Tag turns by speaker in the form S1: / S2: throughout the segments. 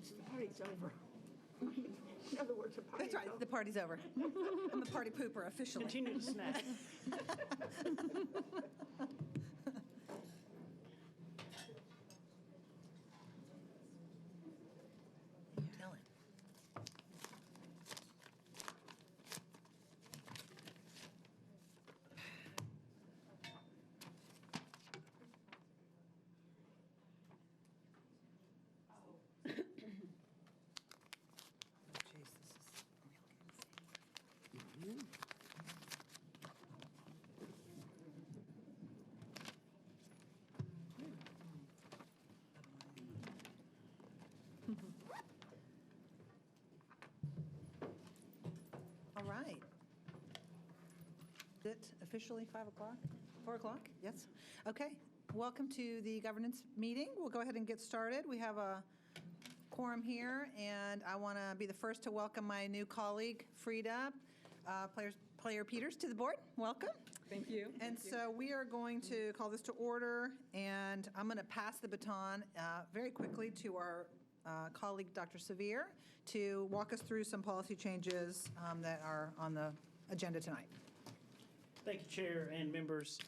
S1: The party's over. In other words, the party's
S2: That's right,
S1: over.
S2: the party's over. I'm a party pooper officially.
S3: Continue to snack.
S2: Ellen. Jeez, this is real good. All right. Is it officially 5 o'clock? 4 o'clock? Yes? Okay. Welcome to the governance meeting. We'll go ahead and get started. We have a quorum here, and I want to be the first to welcome my new colleague, Frida Player Peters, to the board. Welcome.
S4: Thank you.
S2: And so we are going to call this to order, and I'm going to pass the baton very quickly to our colleague, Dr. Severe, to walk us through some policy changes that are on the agenda tonight.
S3: Thank you, Chair and members.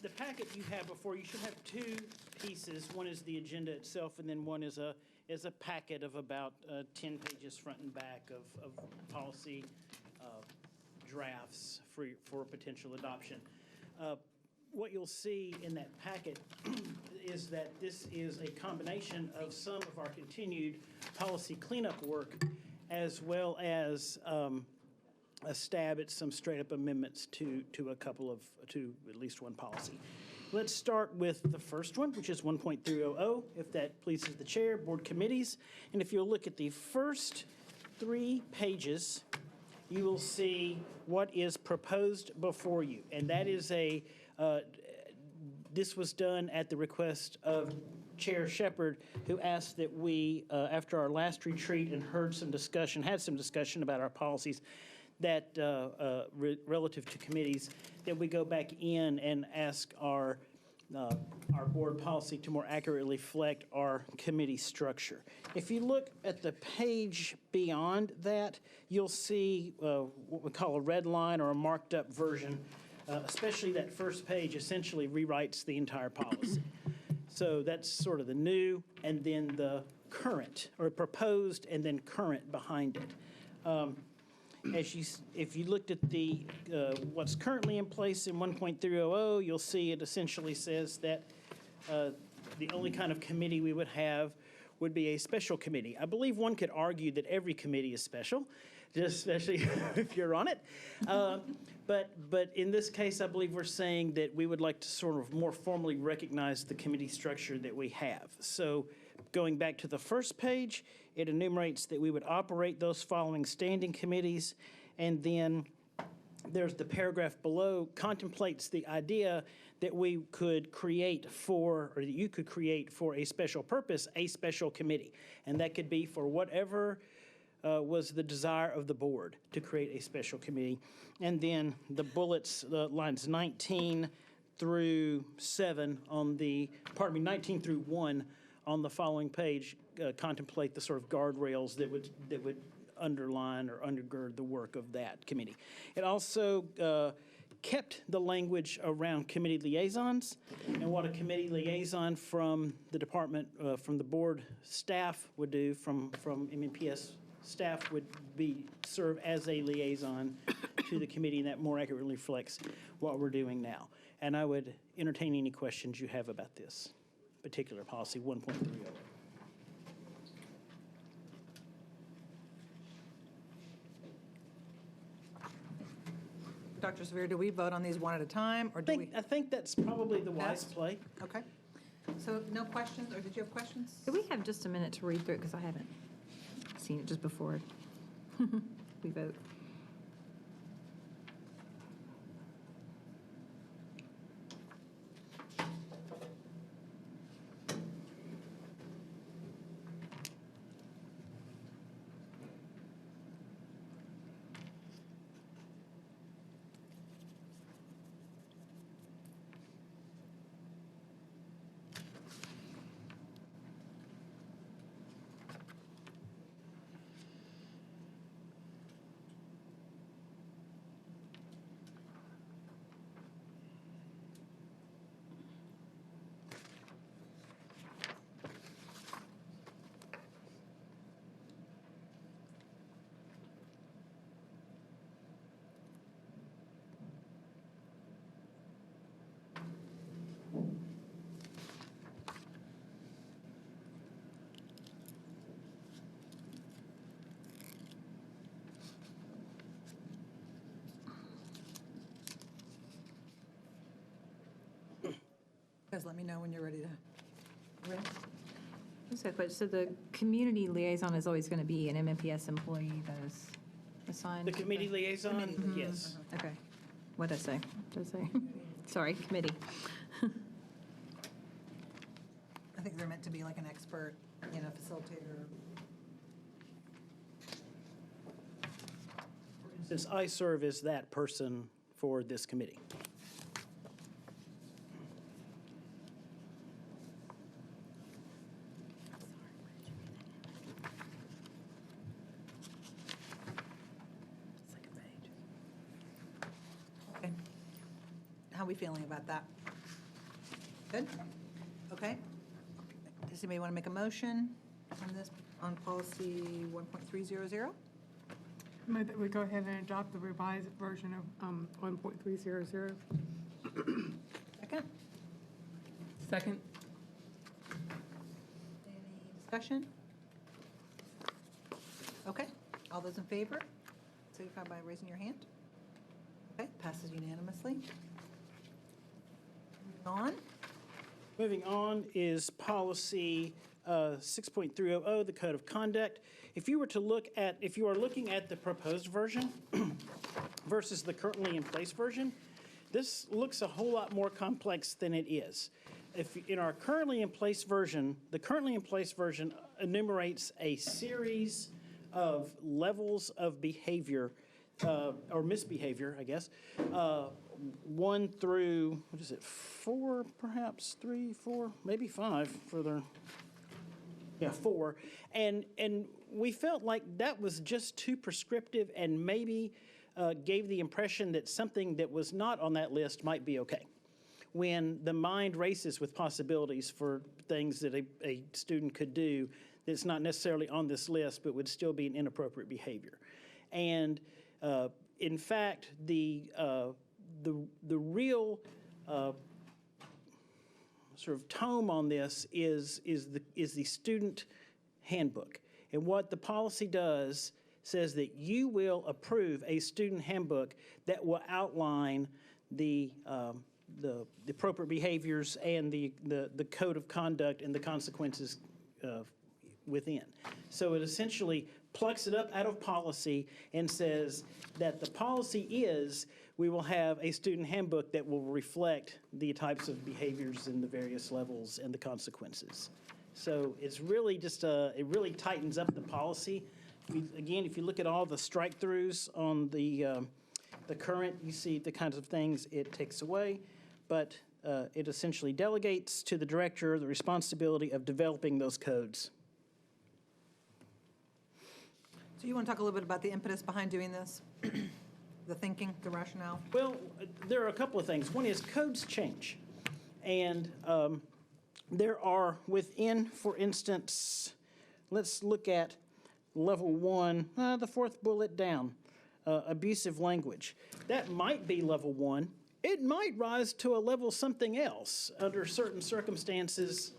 S3: The packet you have before you should have two pieces. One is the agenda itself, and then one is a packet of about 10 pages front and back of policy drafts for potential adoption. What you'll see in that packet is that this is a combination of some of our continued policy cleanup work, as well as a stab at some straight-up amendments to at least one policy. Let's start with the first one, which is 1.300, if that pleases the chair, board committees. And if you'll look at the first 3 pages, you will see what is proposed before you. And that is this was done at the request of Chair Shepard, who asked that we, after our last retreat and had some discussion about our policies, that relative to committees, that we go back in and ask our board policy to more accurately reflect our committee structure. If you look at the page beyond that, you'll see what we call a red line or a marked up version. Especially that first page essentially rewrites the entire policy. So that's sort of the new and then the current, or proposed and then current behind it. If you looked at the what's currently in place in 1.300, you'll see it essentially says that the only kind of committee we would have would be a special committee. I believe one could argue that every committee is special, just especially if you're on it. But in this case, I believe we're saying that we would like to sort of more formally recognize the committee structure that we have. So going back to the first page, it enumerates that we would operate those following standing committees, and then there's the paragraph below contemplates the idea that we could create or that you could create for a special purpose, a special committee. And that could be for whatever was the desire of the board to create a special committee. And then the bullets, lines 19 through 7 on 19 through 1 on the following page contemplate the sort of guardrails that would underline or undergird the work of that committee. It also kept the language around committee liaisons and what a committee liaison from the department, from the board staff would do, from MNPS staff would serve as a liaison to the committee, and that more accurately reflects what we're doing now. And I would entertain any questions you have about this particular policy 1.30.
S2: Dr. Severe, do we vote on these one at a time, or do we?
S3: I think that's probably the wise
S2: Best?
S3: play.
S2: Okay. So no questions, or did you have questions?
S4: Do we have just a minute to read through it, because I haven't seen it just before we vote?
S2: guys let me know when you're ready to. Ready?
S4: So the community liaison is always going to be an MNPS employee that is assigned?
S3: The committee liaison, yes.
S4: Okay. What did I say? Did I say? Sorry, committee.
S2: I think they're meant to be like an expert, facilitator.
S3: Since I serve as that person for this committee.
S2: Okay. How are we feeling about that? Good? Okay. Does anybody want to make a motion on this, on policy 1.300?
S5: Move that we go ahead and adopt the revised version of 1.300.
S2: Second?
S5: Second.
S2: Any discussion? Okay. All those in favor, signify by raising your hand. Okay, passes unanimously. Moving on.
S3: Moving on is policy 6.300, the Code of Conduct. If you are looking at the proposed version versus the currently in place version, this looks a whole lot more complex than it is. If in our currently in place version, the currently in place version enumerates a series of levels of behavior or misbehavior, I guess, 1 through, 4, perhaps 3, 4, maybe 5 further. Yeah, 4. And we felt like that was just too prescriptive and maybe gave the impression that something that was not on that list might be okay. When the mind races with possibilities for things that a student could do that's not necessarily on this list but would still be an inappropriate behavior. And in fact, the real sort of tome on this is the student handbook. And what the policy does says that you will approve a student handbook that will outline the appropriate behaviors and the code of conduct and the consequences within. So it essentially plucks it up out of policy and says that the policy is we will have a student handbook that will reflect the types of behaviors in the various levels and the consequences. So it's really just it really tightens up the policy. If you look at all the strike-throughs on the current, you see the kinds of things it takes away, but it essentially delegates to the director the responsibility of developing those codes.
S2: So you want to talk a little bit about the impetus behind doing this? The thinking, the rationale?
S3: Well, there are a couple of things. One is codes change. And there are within, for instance, let's look at level 1, the 4th bullet down, abusive language. That might be level 1. It might rise to a level something else under certain circumstances,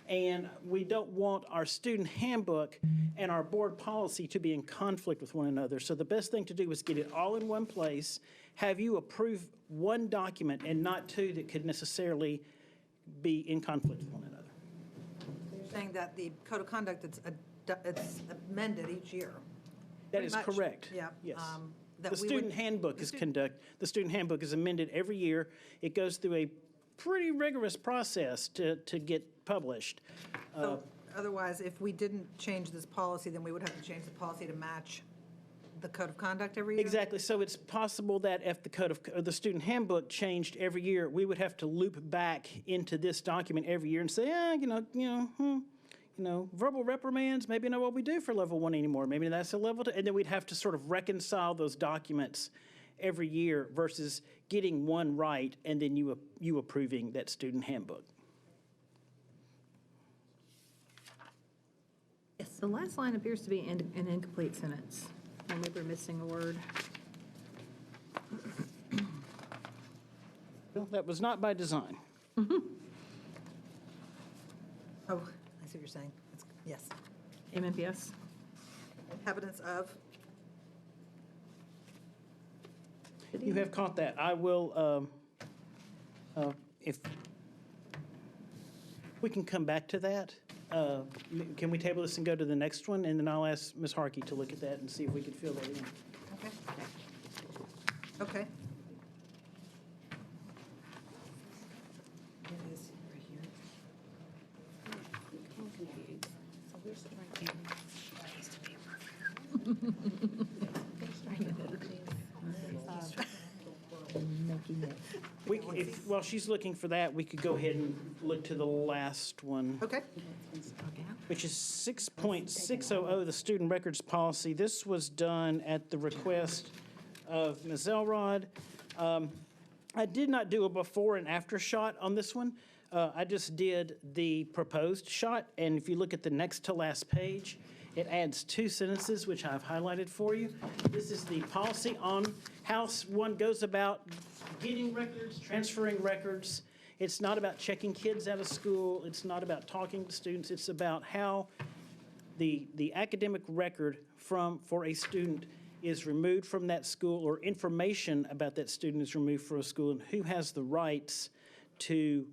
S3: and we don't want our student handbook and our board policy to be in conflict with one another. So the best thing to do is get it all in one place, have you approve one document and not two that could necessarily be in conflict with one another.
S2: You're saying that the code of conduct, it's amended each year.
S3: That is
S2: Pretty much.
S3: correct.
S2: Yeah.
S3: Yes.
S2: That
S3: The
S2: we
S3: student
S2: would-
S3: handbook is the student handbook is amended every year. It goes through a pretty rigorous process to get published.
S2: So otherwise, if we didn't change this policy, then we would have to change the policy to match the code of conduct every year?
S3: Exactly. So it's possible that if the student handbook changed every year, we would have to loop back into this document every year and say, verbal reprimands, maybe not what we do for level 1 anymore. Maybe that's a level 2. And then we'd have to sort of reconcile those documents every year versus getting one right and then you approving that student handbook.
S4: Yes, the last line appears to be an incomplete sentence. Or maybe we're missing a word.
S3: Well, that was not by design.
S2: Oh, I see what you're saying. Yes.
S4: MNPS?
S2: Inhabitants of,
S3: You have caught that. I will, We can come back to that. Can we table this and go to the next one? And then I'll ask Ms. Harkey to look at that and see if we can fill that in.
S2: Okay. Okay.
S3: While she's looking for that, we could go ahead and look to the last one.
S2: Okay.
S3: Which is 6.600, the student records policy. This was done at the request of Ms. Elrod. I did not do a before and after shot on this one. I just did the proposed shot, and if you look at the next to last page, it adds 2 sentences, which I've highlighted for you. This is the policy on how one goes about getting records, transferring records. It's not about checking kids out of school. It's not about talking to students. It's about how the academic record for a student is removed from that school, or information about that student is removed from a school, and who has the rights to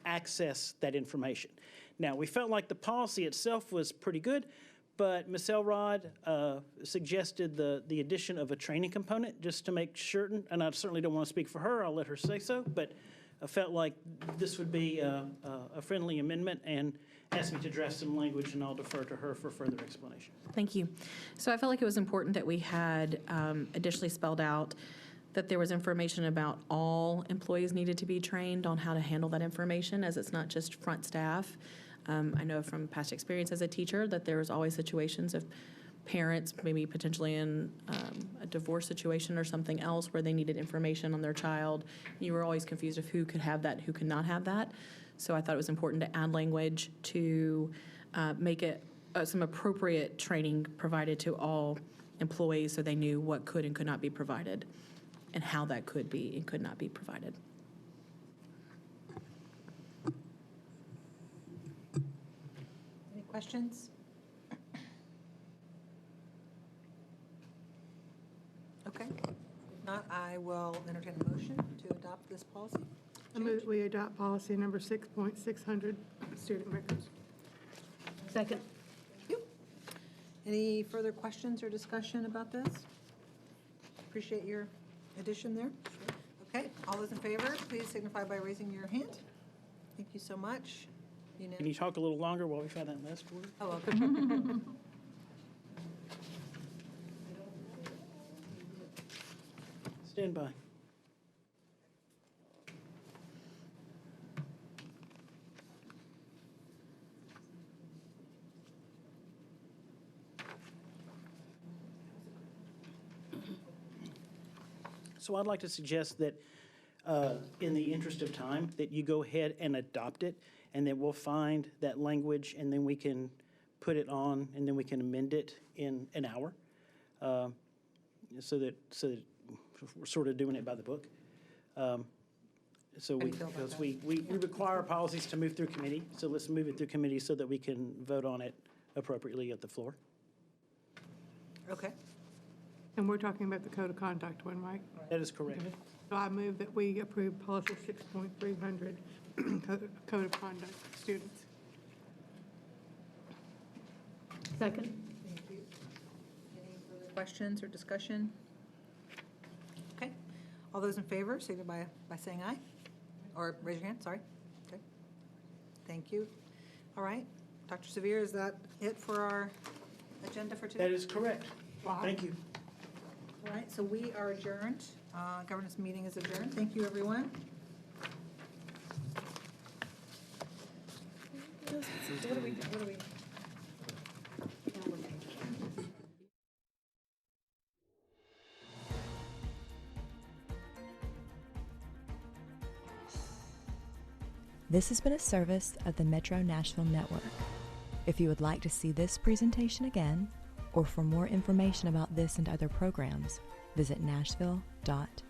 S3: access that information. Now, we felt like the policy itself was pretty good, but Ms. Elrod suggested the addition of a training component just to make certain, and I certainly don't want to speak for her, I'll let her say so, but I felt like this would be a friendly amendment, and asked me to draft some language, and I'll defer to her for further explanation.
S6: Thank you. So I felt like it was important that we had additionally spelled out that there was information about all employees needed to be trained on how to handle that information, as it's not just front staff. I know from past experience as a teacher that there was always situations of parents maybe potentially in a divorce situation or something else where they needed information on their child. You were always confused of who could have that, who could not have that. So I thought it was important to add language to make it some appropriate training provided to all employees so they knew what could and could not be provided and how that could be and could not be provided.
S2: Any questions? Okay. If not, I will entertain a motion to adopt this policy.
S5: I move that we adopt policy number 6.600, student records.
S4: Second.
S2: Thank you. Any further questions or discussion about this? Appreciate your addition there. Okay, all those in favor, please signify by raising your hand. Thank you so much.
S3: Can you talk a little longer while we find that last word?
S2: Oh, okay.
S3: Stand by. So I'd like to suggest that, in the interest of time, that you go ahead and adopt it, and then we'll find that language, and then we can put it on, and then we can amend it in an hour, so that we're sort of doing it by the book. So
S2: How do you feel about
S3: because
S2: that?
S3: we require policies to move through committee, so let's move it through committee so that we can vote on it appropriately at the floor.
S2: Okay.
S5: And we're talking about the code of conduct one, right?
S3: That is correct.
S5: So I move that we approve policy 6.300, code of conduct, students.
S4: Second.
S2: Thank you. Any further questions or discussion? Okay. All those in favor, signify by saying aye. Or raise your hand, sorry. Okay. Thank you. All right. Dr. Severe, is that it for our agenda for today?
S3: That is correct. Thank you.
S2: All right, so we are adjourned. Governance meeting is adjourned. Thank you, everyone. What do we?
S7: This has been a service of the Metro Nashville Network. If you would like to see this presentation again, or for more information about this and other programs, visit nashville.edu.